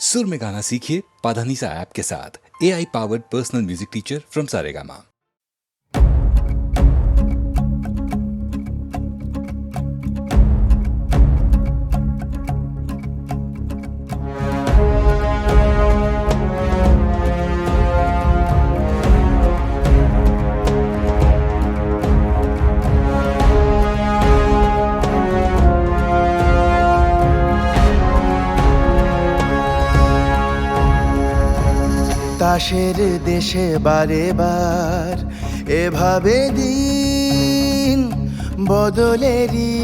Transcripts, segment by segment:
सुर में गाना सीखिए पाधानीसा ऐप के साथ। AI powered personal music teacher from Saregama. তাসের দেশে বারে বার এভাবে দিন বদলেরই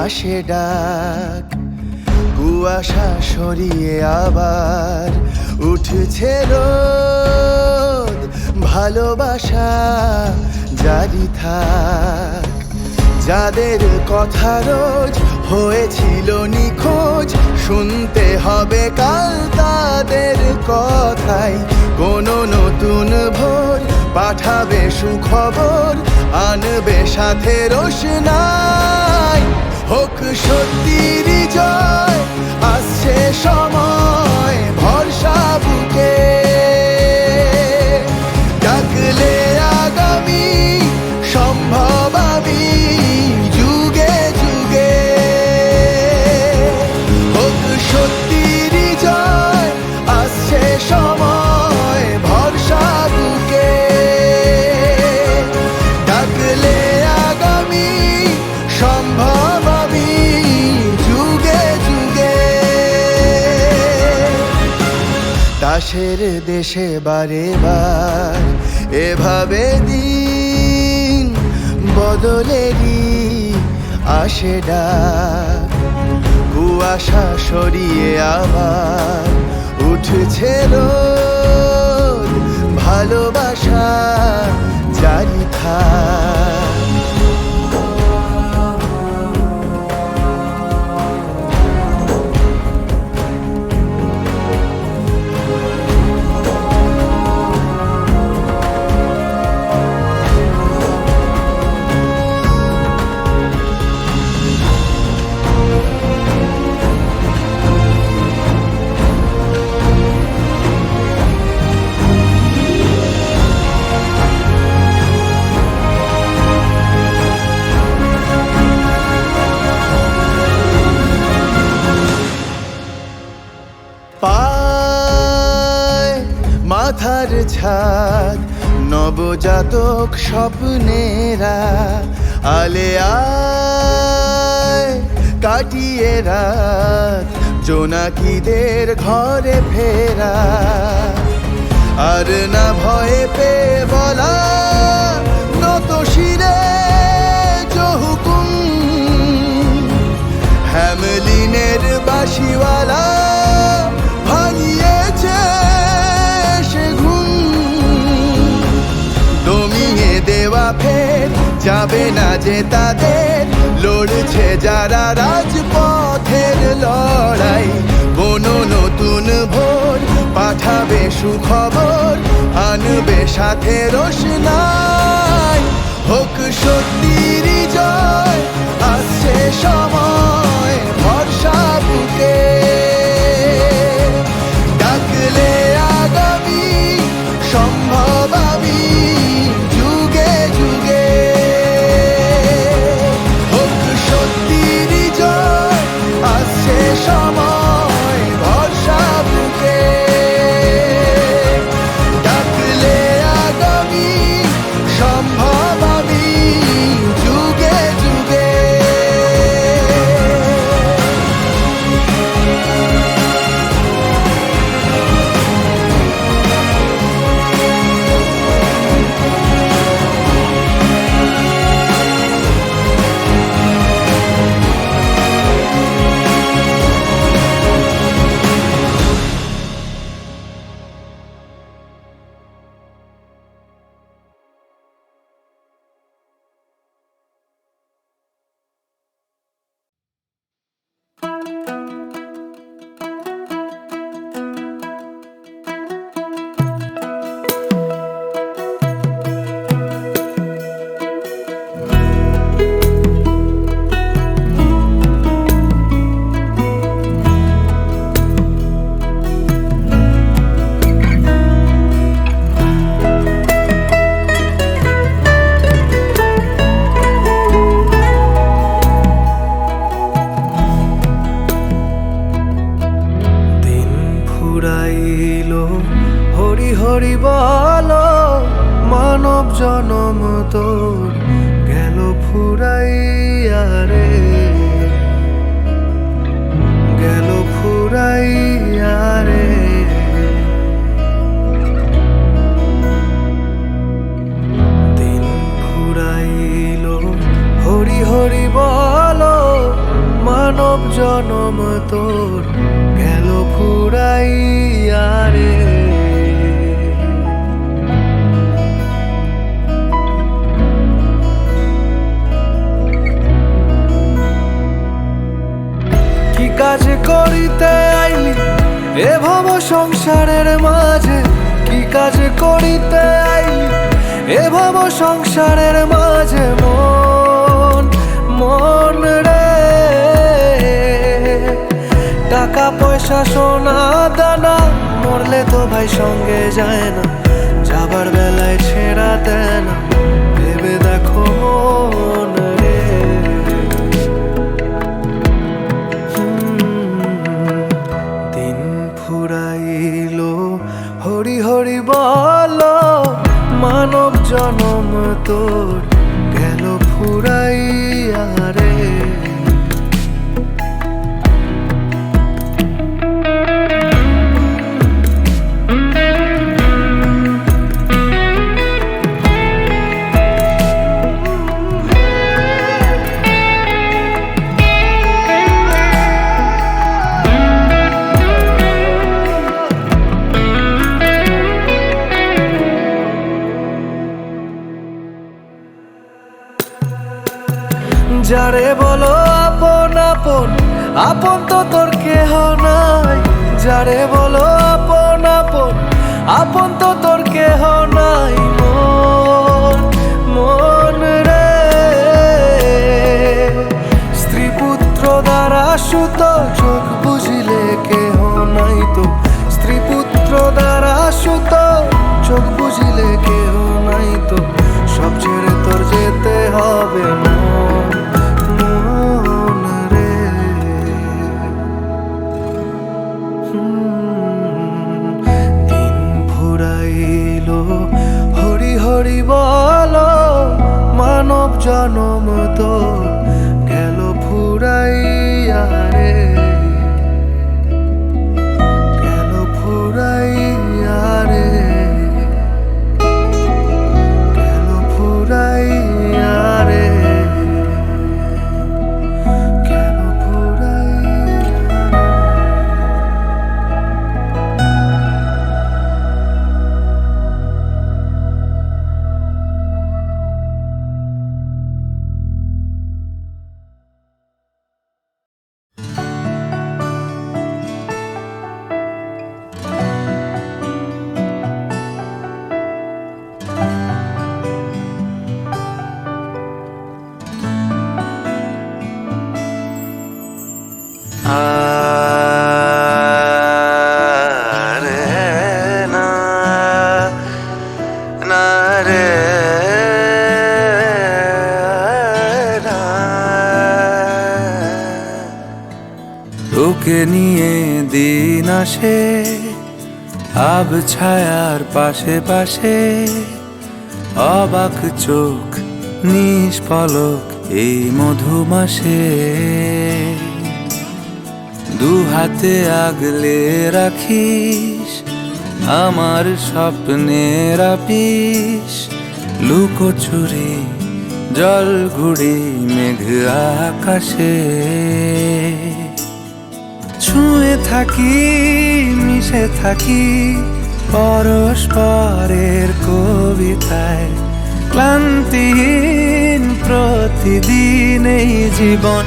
আসে ডাক। কুয়াশা সরিয়ে আবার উঠছে রোদ, ভালোবাসা জারি থাক। যাদের কথা রোজ হয়েছিল নিখোঁজ, শুনতে হবে কাল তাদের কথাই। কোনো নতুন ভোর পাঠাবে সুখবর, আনবে সাথে রোশনাই। হোক সত্যির জয়, আসছে সময় ভরসা বুকে। ডাকলে আগামী সম্ভব আমি যুগে যুগে। হোক সত্যির জয়, আসছে সময় ভরসা বুকে। ডাকলে আগামী সম্ভব আমি যুগে যুগে। তাসের দেশে বারে বার এভাবে দিন বদলেরই আসে ডাক। কুয়াশা সরিয়ে আবার উঠছে রোদ, ভালোবাসা জারি থাক। পায় মাথার ছাদ নবজাতক স্বপ্নেরা, আলে আয় কাটিয়ে রাত জোনাকিদের ঘরে ফেরা। আর না ভয়ে পেয়ে বলা নত শিরে জহুকুম। হ্যামলিনের বাঁশিওয়ালা ভাঙিয়েছে সে ঘুম। দমিয়ে দেওয়া ফের যাবে না যে তাদের, লড়ছে যারা রাজপথের লড়াই। কোনো নতুন ভোর পাঠাবে সুখবর, আনবে সাথে রোশনাই। হোক সত্যির জয়, আসছে সময় ভরসা বুকে। ডাকলে আগামী সম্ভব আমি যুগে যুগে। হোক সত্যির জয়, আসছে সময় ভরসা বুকে। ডাকলে আগামী সম্ভব আমি যুগে যুগে। ফুরাইলো হরি হরি বলো মানব জনম তোর গেল ফুরাইয়া রে, গেল ফুরাইয়া রে। দিন ফুরাইলো হরি হরি বলো মানব জনম তোর গেল ফুরাইয়া রে। কি কাজ করিতে আইলি এ ভব সংসারের মাঝে, কি কাজ করিতে আইলি এ ভব সংসারের মাঝে মন মন রে। টাকা পয়সা সোনা দানা মরলে তো ভাই সঙ্গে যায় না, যাবার বেলায় ছেড়া দেয় না, ভেবে দেখো মন রে। দিন ফুরাইলো হরি হরি বলো মানব জনম তোর গেল ফুরাইয়া রে। যারে বলো আপন আপন আপন তো তোর কেহ নাই, যারে বলো আপন আপন আপন তো তোর কেহ নাই মন মন রে। স্ত্রী পুত্র দ্বারা সুত চোখ বুঝিলে কেহ নাই তো, স্ত্রী পুত্র দ্বারা সুত চোখ বুঝিলে কেহ নাই তো, সব ছেড়ে তোর যেতে হবে মন মন রে। দিন ফুরাইলো হরি হরি বলো মানব জনম তোর গেল ফুরাইয়া রে, গেল ফুরাইয়া রে, গেল ফুরাইয়া রে, গেল ফুরাইয়া। তোকে নিয়ে দিন আসে আব ছায়ার পাশে পাশে, অবাক চোখ নিষ্পলক এই মধুমাসে, দু হাতে আগলে রাখিস আমার স্বপ্নের আপিস, লুকোচুরি জল ঘুড়ি মেঘ আকাশে, ছুঁয়ে থাকি মিশে থাকি পরস্পরের কবিতায়, ক্লান্তিহীন প্রতিদিন এই জীবন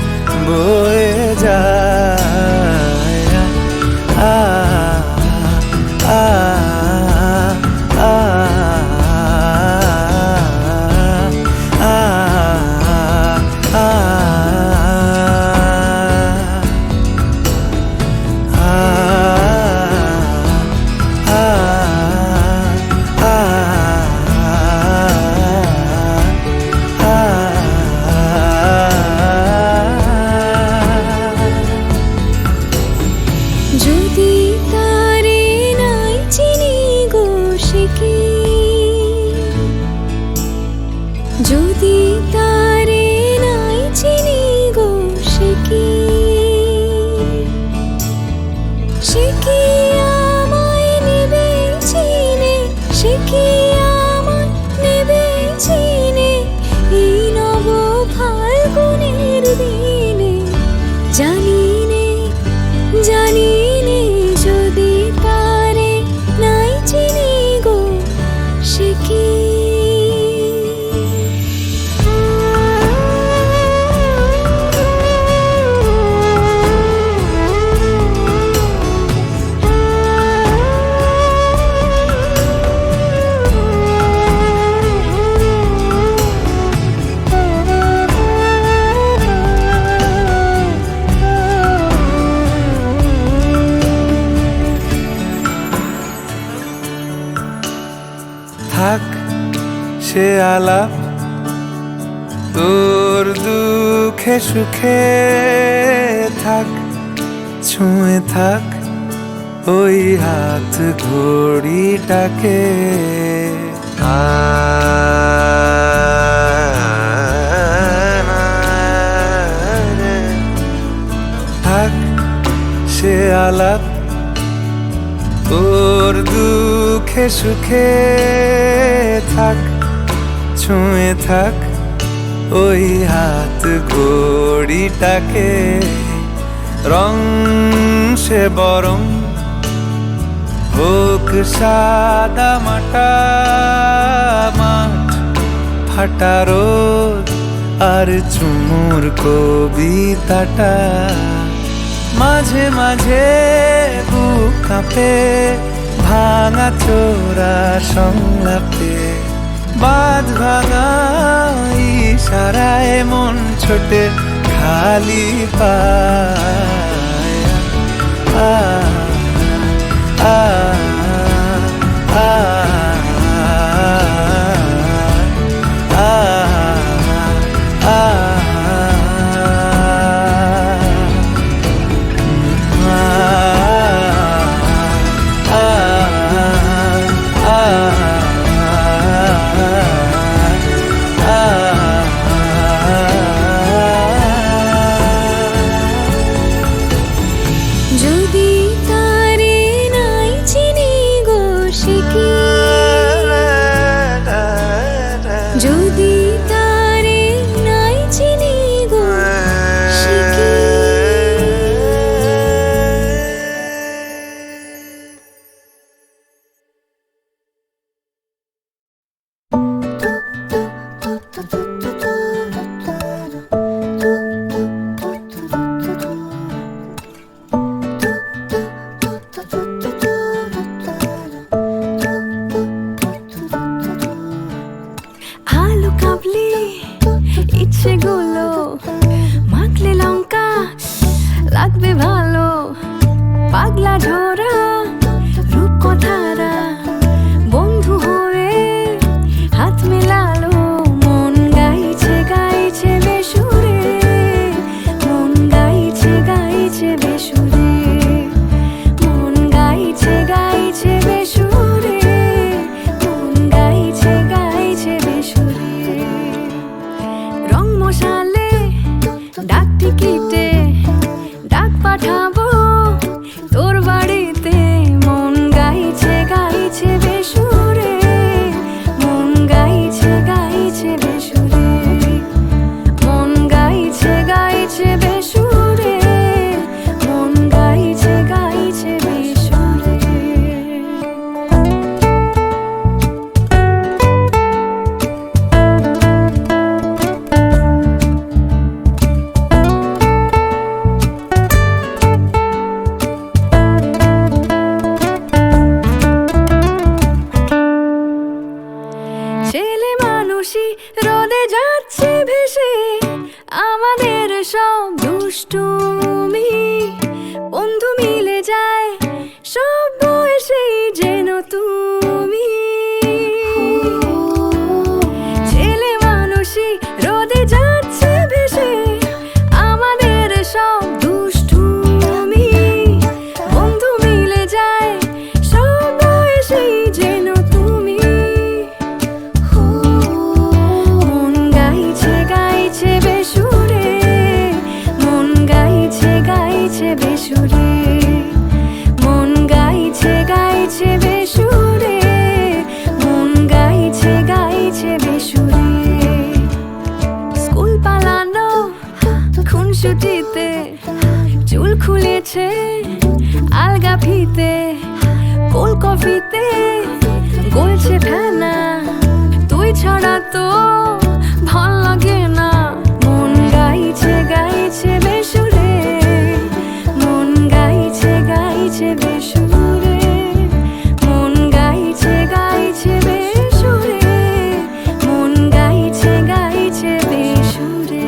বয়ে যায়। আ আ আ যদি তারে সে কি আমায় নেবে চিনে, সে কি আমায় নেবে চিনে এই নব ফাল্গুনের দিনে। জানি নে জানি নে যদি তারে নাই চিনি গো সে কি। থাক সে আলাপ তোর দুঃখে সুখে, থাক ছুঁয়ে থাক ওই হাত ঘড়িটাকে। থাক সে আলাপ তোর দুঃখে সুখে, থাক ছুঁয়ে থাক ওই হাত ঘড়িটাকে। রং সে বরং হোক সাদা মাটা, মাঠ ফাটা রোদ আর চুমুর কবিতাটা। মাঝে মাঝে বুক কাঁপে ভাঙা চোরা সংলাপে, বাঁধ ভাঙা ইশারায় মন ছোটে খালি পায়। আ আ আ যদি তারে নাই চিনি গো সে কি। যদি তারে নাই চিনি গো সে কি। আলু কাবলি ইচ্ছে গুলো মাখলে লঙ্কা লাগবে ভালো। পাগলা ঝোরা রূপকথারা বন্ধু হয়ে হাত মেলালো। মন গাইছে গাইছে বেসুরে, মন গাইছে গাইছে বেসুরে, মন গাইছে গাইছে বেসুরে, মন গাইছে গাইছে বেসুরে। রং মশালে ডাক টিকিটে ডাক পাঠাবো তোর বাড়িতে। মন গাইছে গাইছে বেসুরে, মন গাইছে গাইছে বেসুরে, মন গাইছে গাইছে বেসুরে, মন গাইছে গাইছে বেসুরে। ছেলে মানুষই রোদে যাচ্ছে ভেসে, আমাদের সব দুষ্টুমি বন্ধু মিলে যায় সব বয়সেই যেন তুমি। ছেলে মানুষই রোদে যাচ্ছে ভেসে, আমাদের সব দুষ্টুমি বন্ধু মিলে যায় সব বয়সেই যেন তুমি। মন গাইছে গাইছে বেসুরে, মন গাইছে গাইছে বেসুরে। আছে আলগা ফিতে কোল কফিতে গলছে ফেনা তুই ছাড়া তো ভাল লাগে না মন গাইছে গাইছে বেসুরে মন গাইছে গাইছে বেসুরে মন গাইছে গাইছে বেসুরে মন গাইছে গাইছে বেসুরে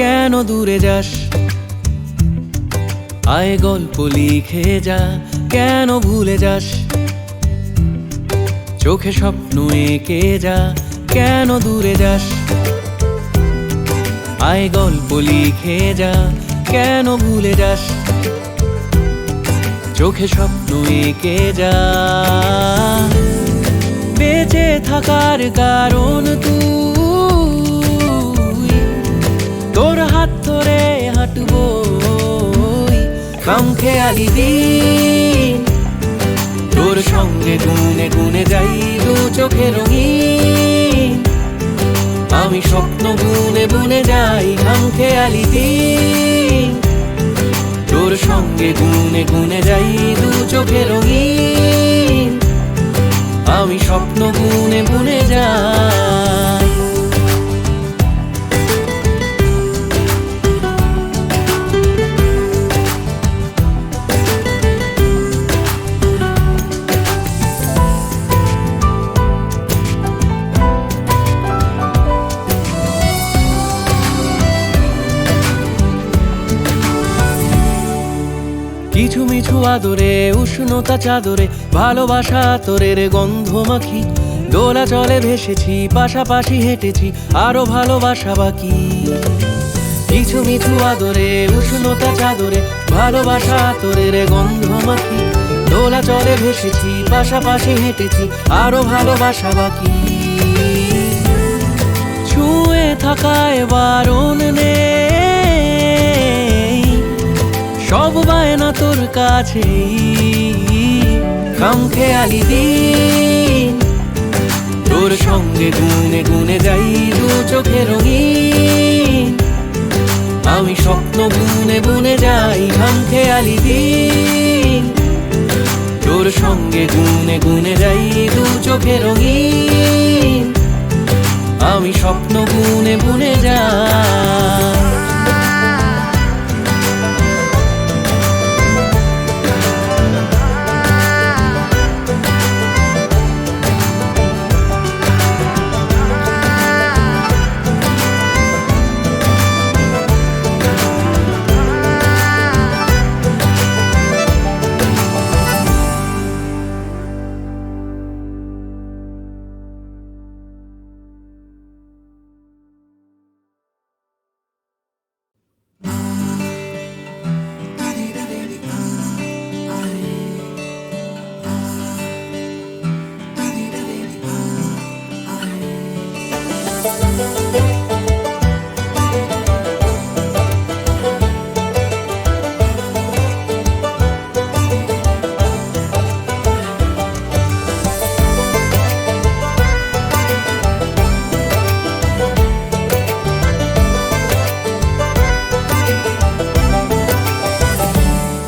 কেন দূরে যাস আয় গল্প লিখে যা কেন ভুলে যাস চোখে স্বপ্ন এঁকে যা কেন দূরে যাস আয় গল্প লিখে যা কেন ভুলে যাস চোখে স্বপ্ন এঁকে যা বেঁচে থাকার কারণ তুই তোর হাত ধরে হাঁটবো খামখেয়ালি দিন তোর সঙ্গে গুনে গুনে যাই দু চোখে রঙিন আমি স্বপ্ন বুনে বুনে যাই খামখেয়ালি দিন তোর সঙ্গে গুনে গুনে যাই দু চোখে রঙিন আমি স্বপ্ন বুনে বুনে যাই কিছু মিছু আদরে উষ্ণতা চাদরে ভালোবাসা তোরের গন্ধ মাখি দোলা চলে ভেসেছি পাশাপাশি হেঁটেছি আরো ভালোবাসা বাকি কিছু মিছু আদরে উষ্ণতা চাদরে ভালোবাসা তোরের গন্ধ মাখি দোলা চলে ভেসেছি পাশাপাশি হেঁটেছি আরো ভালোবাসা বাকি ছুঁয়ে থাকায় বারণ নেই সব বায়না তোর কাছে খামখেয়ালি দিন তোর সঙ্গে গুনে গুনে যাই দু চোখে রঙিন আমি স্বপ্ন বুনে বুনে যাই খামখেয়ালি দিন তোর সঙ্গে গুনে গুনে যাই দু চোখে রঙিন আমি স্বপ্ন বুনে বুনে যাই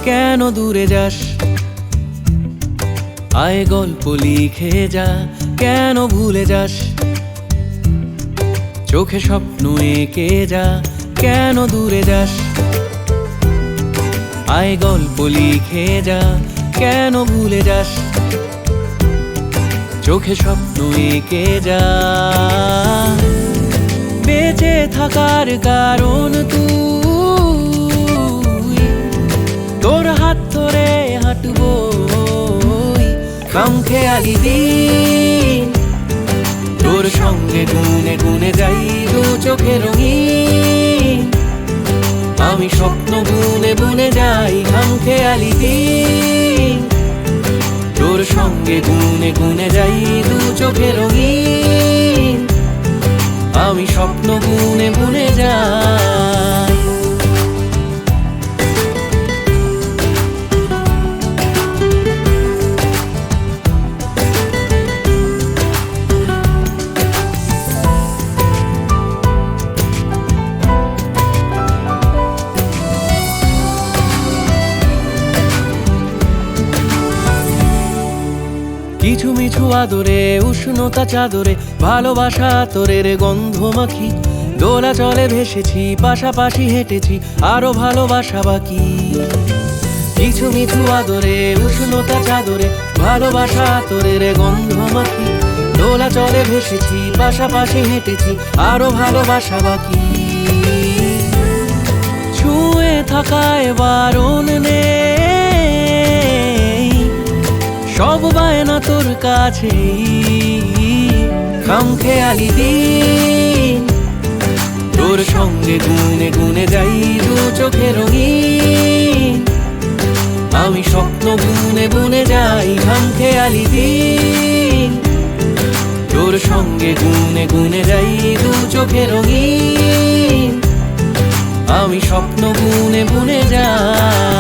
কেন দূরে যাস আয় গল্প লিখে যা কেন ভুলে যাস চোখে স্বপ্ন এঁকে যা কেন দূরে যাস আয় গল্প লিখে যা কেন ভুলে যাস চোখে স্বপ্ন এঁকে যা বেঁচে থাকার কারণ তুই তোর হাত ধরে হাঁটবো খামখেয়ালি দিন তোর সঙ্গে সঙ্গে গুনে গুনে যাই দু চোখে রঙিন। আমি স্বপ্ন বুনে বুনে যাই খামখেয়ালি দিন। তোর সঙ্গে গুনে গুনে যাই দু চোখে রঙিন। আমি স্বপ্ন বুনে বুনে যাই। কিছু মিছু আদরে উষ্ণতা চাদরে ভালোবাসা তোরের গন্ধ মাখি। দোলা চলে ভেসেছি পাশাপাশি হেঁটেছি আরো ভালোবাসা বাকি। কিছু মিছু আদরে উষ্ণতা চাদরে ভালোবাসা তোরের গন্ধ মাখি। দোলা চলে ভেসেছি পাশাপাশি হেঁটেছি আরো ভালোবাসা বাকি। ছুঁয়ে থাকায় বারণ নেই, সব বায়না তোর কাছে খামখেয়ালি দিন। তোর সঙ্গে গুনে গুনে যাই দু চোখে রঙিন। আমি স্বপ্ন বুনে বুনে যাই খামখেয়ালি দিন। তোর সঙ্গে গুনে গুনে যাই দু চোখে রঙিন। আমি স্বপ্ন বুনে বুনে যাই।